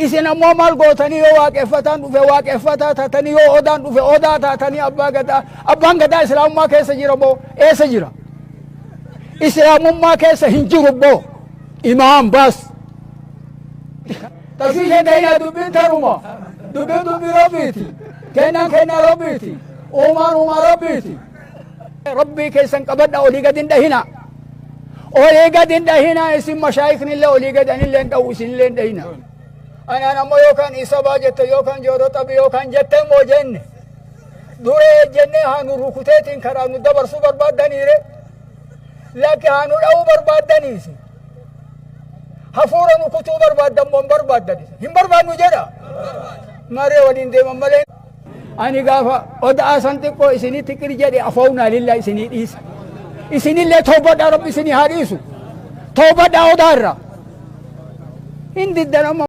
isin ammoo maal gootanii yoo waaqeffataan dhufe waaqeffataa taatanii yoo odaan dhufe odaa taatanii abbaan gadaa islaamummaa keessa jira moo eessa jira? islaamummaa keessa hin jiru moo imaam baas tafsiisee ta'ina dubbiin taruma dubbiin dubbii rabbiiti kennan kenna rabbiiti uumaan rabbiiti rabbii keessan qabadha olii gadin dhahina olii gadin dhahina isin mashaayiknillee olii gadanillee hin dha'u isinillee hin dhahina anaan ammoo yookaan isa baajette yookaan jooroo xabi yookaan jettee moo jenne duree jennee haanu rukuteetiin karaa nu dabarsuu barbaaddaniire lakki haanu dha'uu barbaaddaniisi hafuura nu kutuu barbaaddan moo hin barbaaddanis hin barbaadnu jedha maree waliin deeman malee ani gaafa odaa san xiqqoo isinii tiqir jedhe afownaa lillaa isinii dhiisa isinillee toobadhaa rabbi isinii haa dhiisu toobadhaa odaarra hin diddan amma